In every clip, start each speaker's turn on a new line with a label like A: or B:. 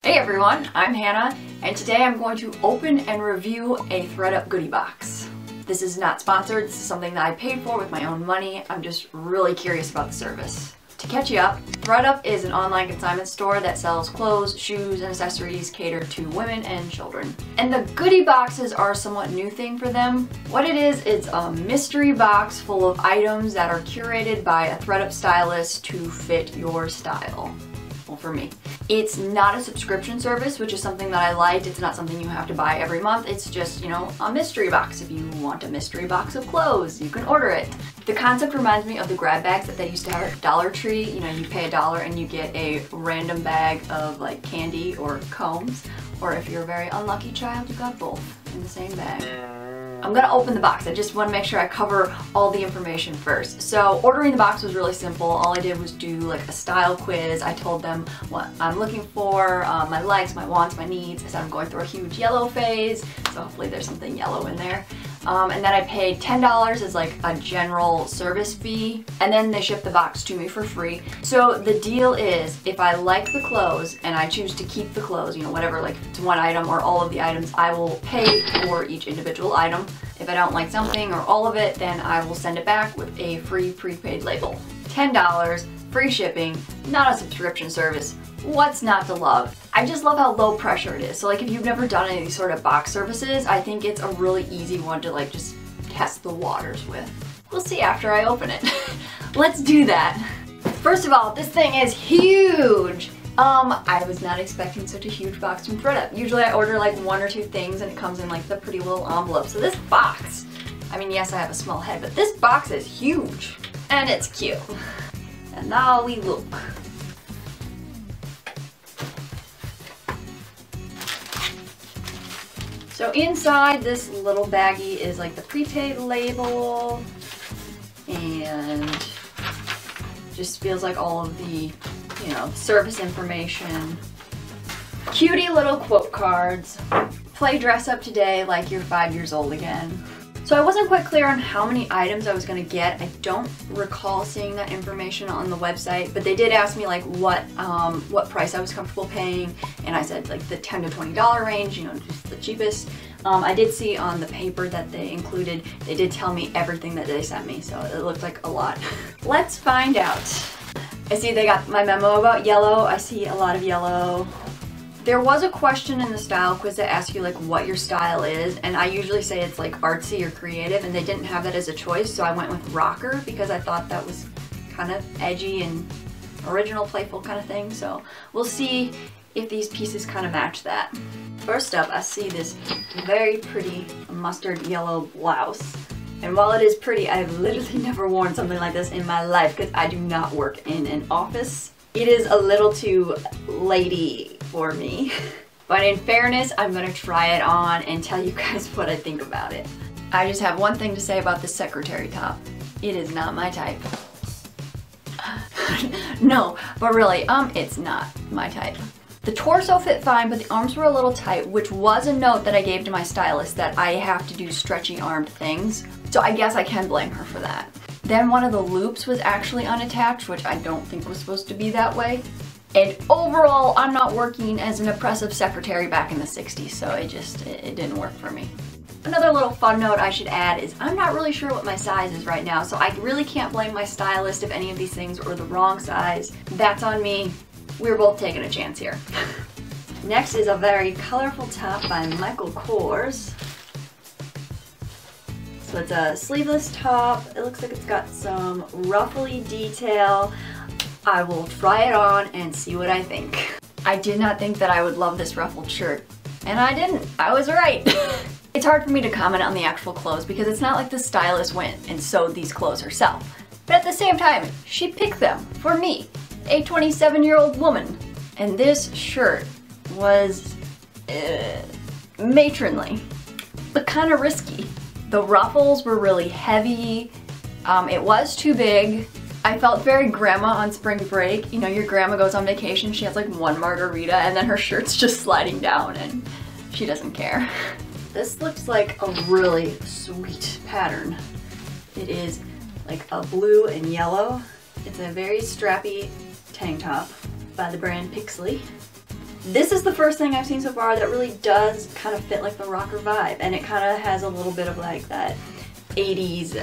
A: Hey everyone, I'm Hannah, and today I'm going to open and review a thredUP goodie box. This is not sponsored, this is something that I paid for with my own money. I'm just really curious about the service. To catch you up, thredUP is an online consignment store that sells clothes, shoes, and accessories catered to women and children. And the goodie boxes are a somewhat new thing for them. What it is, it's a mystery box full of items that are curated by a thredUP stylist to fit your style. Well, for me. It's not a subscription service, which is something that I liked. It's not something you have to buy every month. It's just, you know, a mystery box. If you want a mystery box of clothes, you can order it. The concept reminds me of the grab bags that they used to have at Dollar Tree. You know, you pay $1 and you get a random bag of like candy or combs. Or if you're a very unlucky child, you got both in the same bag. I'm gonna open the box. I just want to make sure I cover all the information first. So ordering the box was really simple. All I did was do like a style quiz. I told them what I'm looking for, my likes, my wants, my needs. I said I'm going through a huge yellow phase, so hopefully there's something yellow in there. And then I paid $10 as like a general service fee, and then they shipped the box to me for free. So the deal is, if I like the clothes and I choose to keep the clothes, you know, whatever, like if it's one item or all of the items, I will pay for each individual item. If I don't like something or all of it, then I will send it back with a free prepaid label. $10, free shipping, not a subscription service. What's not to love? I just love how low pressure it is. So like if you've never done any of these sort of box services, I think it's a really easy one to like just test the waters with. We'll see after I open it. Let's do that. First of all, this thing is huge. I was not expecting such a huge box from thredUP. Usually I order like 1 or 2 things and it comes in like the pretty little envelope. So this box, I mean, yes, I have a small head, but this box is huge and it's cute. And now we look. So inside this little baggie is like the prepaid label, and just feels like all of the, you know, service information. Cutie little quote cards. Play dress up today like you're 5 years old again. So I wasn't quite clear on how many items I was gonna get. I don't recall seeing that information on the website, but they did ask me like what price I was comfortable paying, and I said like the $10 to $20 range, you know, just the cheapest. I did see on the paper that they included, they did tell me everything that they sent me, so it looked like a lot. Let's find out. I see they got my memo about yellow. I see a lot of yellow. There was a question in the style quiz that asks you like what your style is, and I usually say it's like artsy or creative, and they didn't have that as a choice, so I went with rocker because I thought that was kind of edgy and original, playful kind of thing. So we'll see if these pieces kind of match that. First up, I see this very pretty mustard yellow blouse. And while it is pretty, I've literally never worn something like this in my life because I do not work in an office. It is a little too lady for me. But in fairness, I'm gonna try it on and tell you guys what I think about it. I just have one thing to say about this secretary top. It is not my type. No, but really, it's not my type. The torso fit fine, but the arms were a little tight, which was a note that I gave to my stylist that I have to do stretchy armed things. So I guess I can blame her for that. Then one of the loops was actually unattached, which I don't think was supposed to be that way. And overall, I'm not working as an oppressive secretary back in the 60s, so it didn't work for me. Another little fun note I should add is I'm not really sure what my size is right now, so I really can't blame my stylist if any of these things are the wrong size. That's on me. We're both taking a chance here. Next is a very colorful top by Michael Kors. So it's a sleeveless top. It looks like it's got some ruffly detail. I will try it on and see what I think. I did not think that I would love this ruffled shirt, and I didn't. I was right. It's hard for me to comment on the actual clothes because it's not like the stylist went and sewed these clothes herself. But at the same time, she picked them for me, a 27-year-old woman. And this shirt was matronly, but kind of risky. The ruffles were really heavy. It was too big. I felt very grandma on spring break. You know, your grandma goes on vacation, she has like one margarita, and then her shirt's just sliding down and she doesn't care. This looks like a really sweet pattern. It is like a blue and yellow. It's a very strappy tank top by the brand Pixley. This is the first thing I've seen so far that really does kind of fit like the rocker vibe, and it kind of has a little bit of like that 80s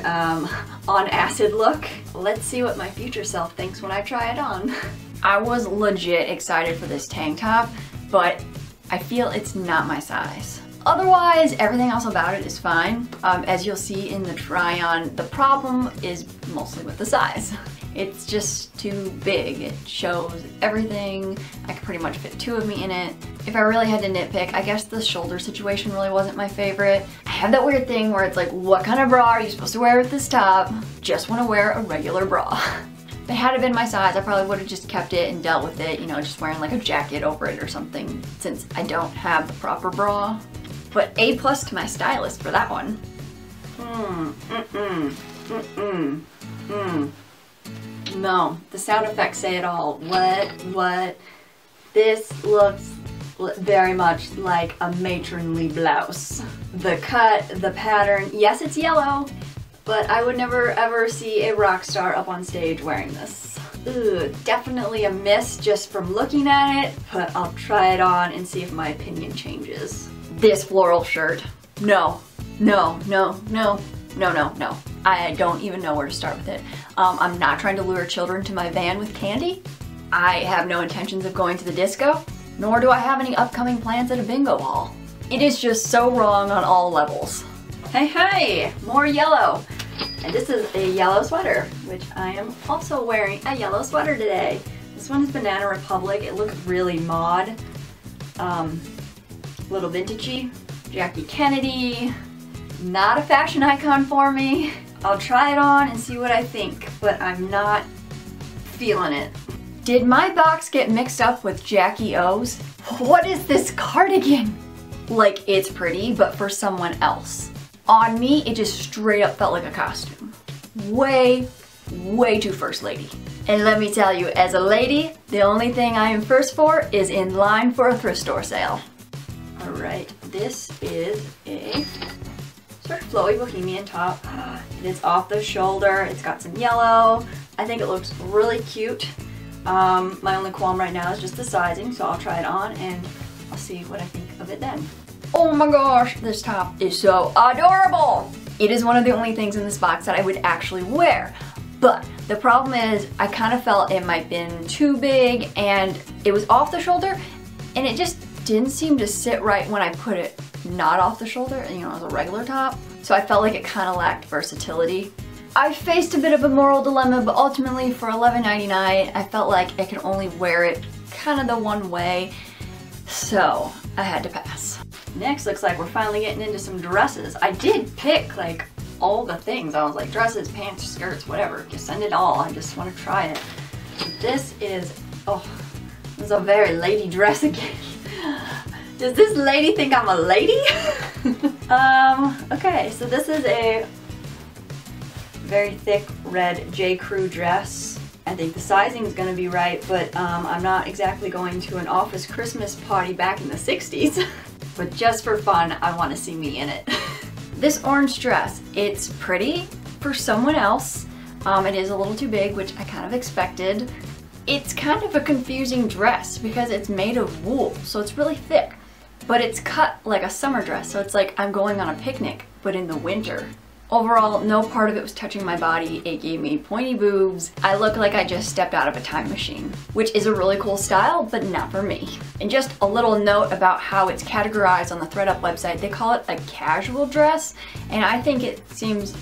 A: on acid look. Let's see what my future self thinks when I try it on. I was legit excited for this tank top, but I feel it's not my size. Otherwise, everything else about it is fine. As you'll see in the try on, the problem is mostly with the size. It's just too big. It shows everything. I could pretty much fit 2 of me in it. If I really had to nitpick, I guess the shoulder situation really wasn't my favorite. I have that weird thing where it's like, what kind of bra are you supposed to wear with this top? Just want to wear a regular bra. If it had been my size, I probably would have just kept it and dealt with it, you know, just wearing like a jacket over it or something, since I don't have the proper bra. But A+ to my stylist for that one. No, the sound effects say it all. What? This looks very much like a matronly blouse. The cut, the pattern, yes, it's yellow, but I would never ever see a rock star up on stage wearing this. Ugh, definitely a miss just from looking at it, but I'll try it on and see if my opinion changes. This floral shirt, no. I don't even know where to start with it. I'm not trying to lure children to my van with candy. I have no intentions of going to the disco, nor do I have any upcoming plans at a bingo hall. It is just so wrong on all levels. Hey, more yellow. And this is a yellow sweater, which I am also wearing a yellow sweater today. This one is Banana Republic. It looks really mod, little vintagey. Jackie Kennedy, not a fashion icon for me. I'll try it on and see what I think, but I'm not feeling it. Did my box get mixed up with Jackie O's? What is this cardigan? Like, it's pretty, but for someone else. On me, it just straight up felt like a costume. Way too first lady. And let me tell you, as a lady, the only thing I am first for is in line for a thrift store sale. All right, this is a sort of flowy bohemian top. It's off the shoulder, it's got some yellow. I think it looks really cute. My only qualm right now is just the sizing, so I'll try it on and I'll see what I think of it then. Oh my gosh, this top is so adorable! It is one of the only things in this box that I would actually wear. But the problem is I kind of felt it might have been too big and it was off the shoulder and it just didn't seem to sit right when I put it not off the shoulder, you know, as a regular top. So I felt like it kind of lacked versatility. I faced a bit of a moral dilemma, but ultimately for $11.99, I felt like I could only wear it kind of the one way, so I had to pass. Next, looks like we're finally getting into some dresses. I did pick like all the things. I was like dresses, pants, skirts, whatever. Just send it all. I just want to try it. This is, oh, this is a very lady dress again. Does this lady think I'm a lady? Okay, so this is a very thick red J. Crew dress. I think the sizing is going to be right, but I'm not exactly going to an office Christmas party back in the 60s. But just for fun, I want to see me in it. This orange dress, it's pretty for someone else. It is a little too big, which I kind of expected. It's kind of a confusing dress because it's made of wool, so it's really thick. But it's cut like a summer dress, so it's like I'm going on a picnic, but in the winter. Overall, no part of it was touching my body. It gave me pointy boobs. I look like I just stepped out of a time machine, which is a really cool style, but not for me. And just a little note about how it's categorized on the thredUP website. They call it a casual dress, and I think it seems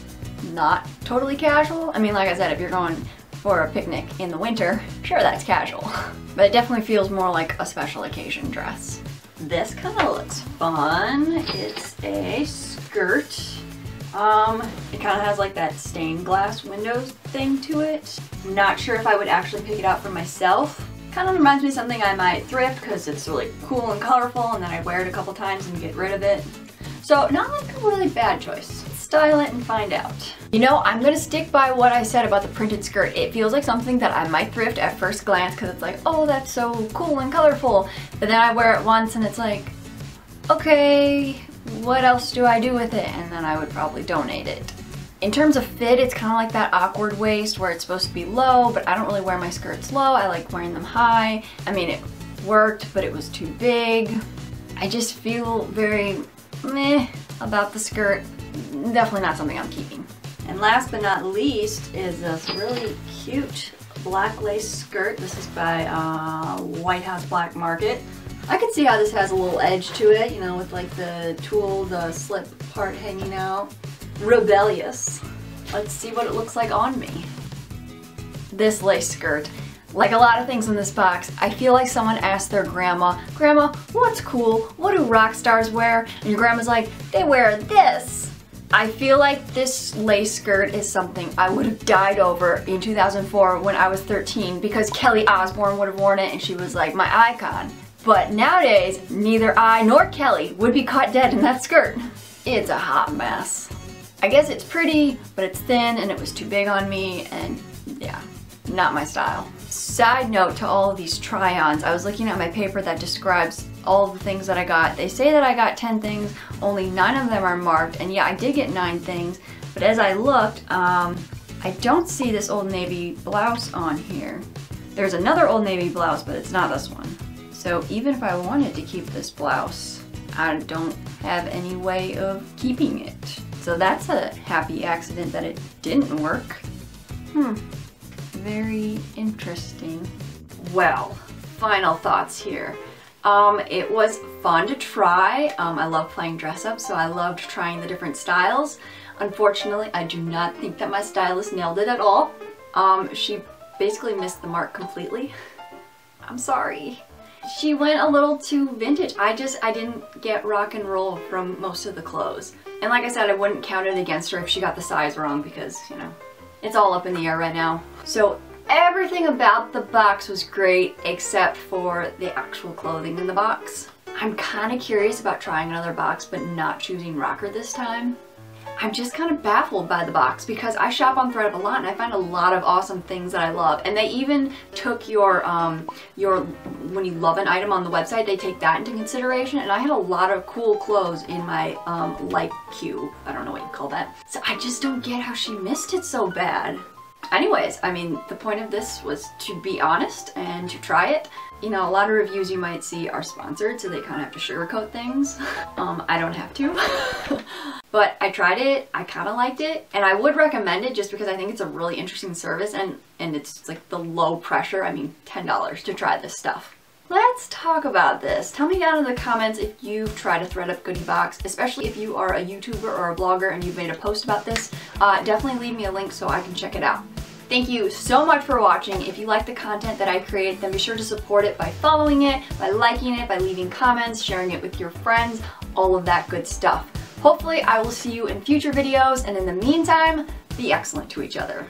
A: not totally casual. I mean, like I said, if you're going for a picnic in the winter, sure, that's casual. But it definitely feels more like a special occasion dress. This kind of looks fun. It's a skirt. It kind of has like that stained glass windows thing to it. I'm not sure if I would actually pick it out for myself. Kind of reminds me of something I might thrift because it's really cool and colorful, and then I wear it a couple times and get rid of it. So not like a really bad choice. Let's style it and find out. You know, I'm gonna stick by what I said about the printed skirt. It feels like something that I might thrift at first glance because it's like, oh, that's so cool and colorful. But then I wear it once and it's like, okay, what else do I do with it? And then I would probably donate it. In terms of fit, it's kind of like that awkward waist where it's supposed to be low, but I don't really wear my skirts low. I like wearing them high. I mean, it worked, but it was too big. I just feel very meh about the skirt. Definitely not something I'm keeping. And last but not least is this really cute black lace skirt. This is by White House Black Market. I can see how this has a little edge to it, you know, with like the tulle, the slip part hanging out. Rebellious. Let's see what it looks like on me. This lace skirt, like a lot of things in this box, I feel like someone asked their grandma, "Grandma, what's cool? What do rock stars wear?" And your grandma's like, "They wear this." I feel like this lace skirt is something I would have died over in 2004 when I was 13 because Kelly Osbourne would have worn it and she was like my icon. But nowadays, neither I nor Kelly would be caught dead in that skirt. It's a hot mess. I guess it's pretty, but it's thin and it was too big on me, and yeah, not my style. Side note to all of these try-ons, I was looking at my paper that describes all of the things that I got. They say that I got 10 things, only 9 of them are marked, and yeah, I did get 9 things, but as I looked, I don't see this Old Navy blouse on here. There's another Old Navy blouse, but it's not this one. So even if I wanted to keep this blouse, I don't have any way of keeping it. So that's a happy accident that it didn't work. Very interesting. Well, final thoughts here. It was fun to try. I love playing dress up, so I loved trying the different styles. Unfortunately, I do not think that my stylist nailed it at all. She basically missed the mark completely. I'm sorry. She went a little too vintage. I didn't get rock and roll from most of the clothes. And like I said, I wouldn't count it against her if she got the size wrong because, you know, it's all up in the air right now. So everything about the box was great except for the actual clothing in the box. I'm kind of curious about trying another box but not choosing rocker this time. I'm just kind of baffled by the box because I shop on thredUP a lot and I find a lot of awesome things that I love. And they even took your when you love an item on the website, they take that into consideration. And I had a lot of cool clothes in my like queue. I don't know what you call that. So I just don't get how she missed it so bad. Anyways, I mean, the point of this was to be honest and to try it. You know, a lot of reviews you might see are sponsored, so they kind of have to sugarcoat things. I don't have to. But I tried it, I kind of liked it, and I would recommend it just because I think it's a really interesting service and it's like the low pressure, I mean $10 to try this stuff. Let's talk about this. Tell me down in the comments if you've tried a thredUP goodie box, especially if you are a YouTuber or a blogger and you've made a post about this. Definitely leave me a link so I can check it out. Thank you so much for watching. If you like the content that I create, then be sure to support it by following it, by liking it, by leaving comments, sharing it with your friends, all of that good stuff. Hopefully I will see you in future videos, and in the meantime, be excellent to each other.